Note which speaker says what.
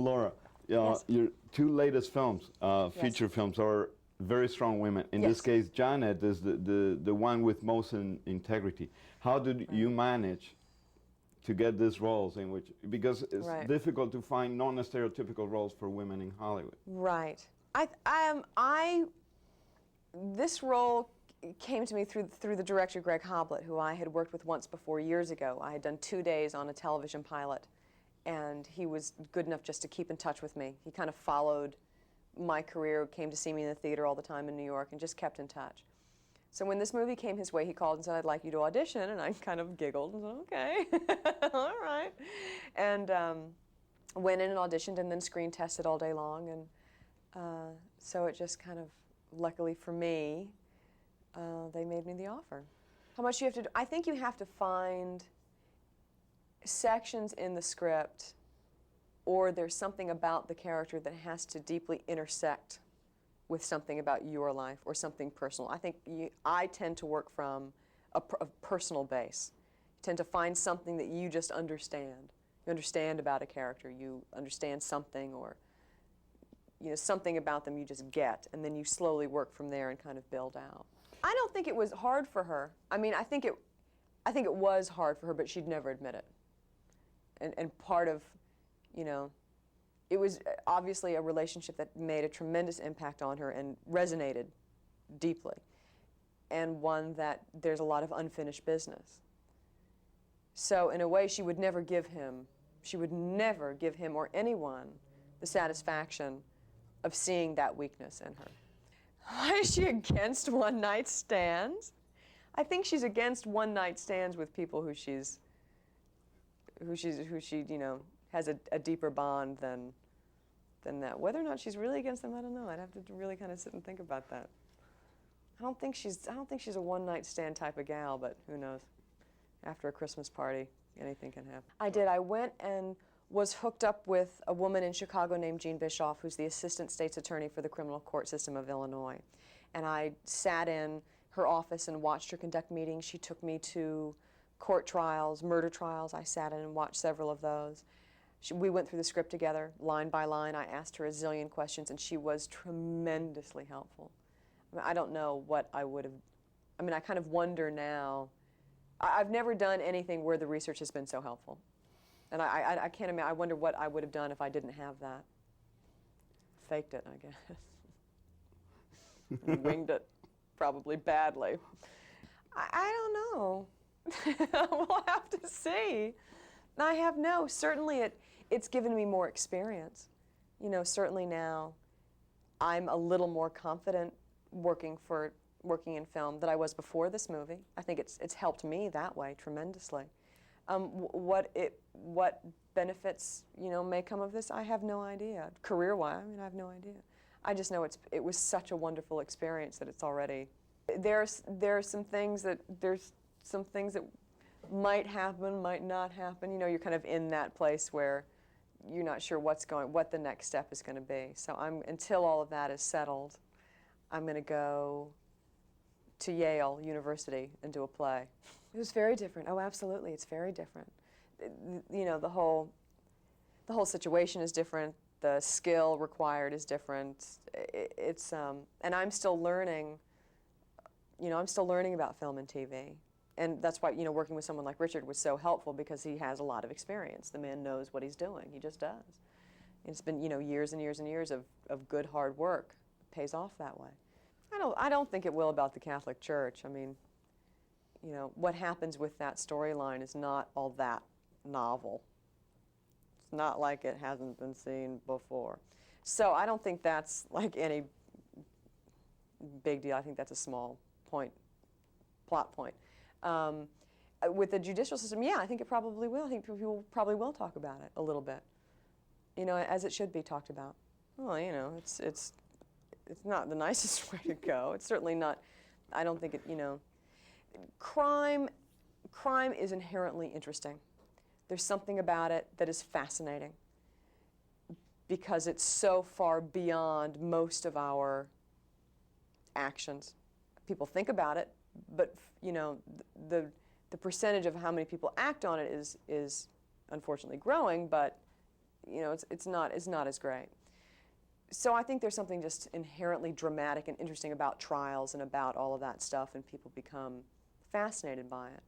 Speaker 1: Laura,
Speaker 2: Yes.
Speaker 1: your two latest films, feature films, are very strong women. In this
Speaker 2: Yes.
Speaker 1: case, Janet is the one with most integrity. How did you manage to get these roles in which, because it's
Speaker 2: Right.
Speaker 1: difficult to find non-stereotypical roles for women in Hollywood?
Speaker 2: Right. This role came to me through the director Greg Hoblet, who I had worked with once before years ago. I had done 2 days on a television pilot, and he was good enough just to keep in touch with me. He kind of followed my career, came to see me in the theater all the time in New York, and just kept in touch. So when this movie came his way, he called and said, "I'd like you to audition," and I kind of giggled and said, "Okay, all right," and went in and auditioned and then screen tested all day long, and so it just kind of, luckily for me, they made me the offer. How much you have to do? I think you have to find sections in the script, or there's something about the character that has to deeply intersect with something about your life or something personal. I think I tend to work from a personal base. You tend to find something that you just understand. You understand about a character. You understand something, or something about them you just get, and then you slowly work from there and kind of build out. I don't think it was hard for her. I mean, I think it was hard for her, but she'd never admit it. And part of, it was obviously a relationship that made a tremendous impact on her and resonated deeply, and one that there's a lot of unfinished business. So in a way, she would never give him or anyone the satisfaction of seeing that weakness in her. Why is she against one-night stands? I think she's against one-night stands with people who she has a deeper bond than that. Whether or not she's really against them, I don't know. I'd have to really kind of sit and think about that. I don't think she's a one-night stand type of gal, but who knows? After a Christmas party, anything can happen. I did. I went and was hooked up with a woman in Chicago named Jean Bischoff, who's the assistant state's attorney for the criminal court system of Illinois. And I sat in her office and watched her conduct meetings. She took me to court trials, murder trials. I sat in and watched several of those. We went through the script together, line by line. I asked her a zillion questions, and she was tremendously helpful. I mean, I don't know what I would have, I kind of wonder now. I've never done anything where the research has been so helpful. And I can't imagine, I wonder what I would have done if I didn't have that. Faked it, I guess. Winged it, probably badly. I don't know. We'll have to see. Certainly it's given me more experience. Certainly now I'm a little more confident working in film than I was before this movie. I think it's helped me that way tremendously. What benefits may come of this, I have no idea. Career-wise, I have no idea. I just know it was such a wonderful experience that it's already. There's some things that might happen, might not happen. You're kind of in that place where you're not sure what the next step is going to be. So until all of that is settled, I'm going to go to Yale University and do a play. It was very different. Oh, absolutely, it's very different. The whole situation is different. The skill required is different. And I'm still learning. I'm still learning about film and TV. And that's why, working with someone like Richard was so helpful, because he has a lot of experience. The man knows what he's doing. He just does. It's been, years and years and years of good, hard work. It pays off that way. I don't think it will about the Catholic Church. What happens with that storyline is not all that novel. It's not like it hasn't been seen before. So I don't think that's like any big deal. I think that's a small plot point. With the judicial system, yeah, I think it probably will. I think people probably will talk about it a little bit, as it should be talked about. Well, it's not the nicest way to go. It's certainly not. I don't think it. Crime is inherently interesting. There's something about it that is fascinating, because it's so far beyond most of our actions. People think about it, but the percentage of how many people act on it is unfortunately growing, but you know, it's not as great. So I think there's something just inherently dramatic and interesting about trials and about all of that stuff, and people become fascinated by it.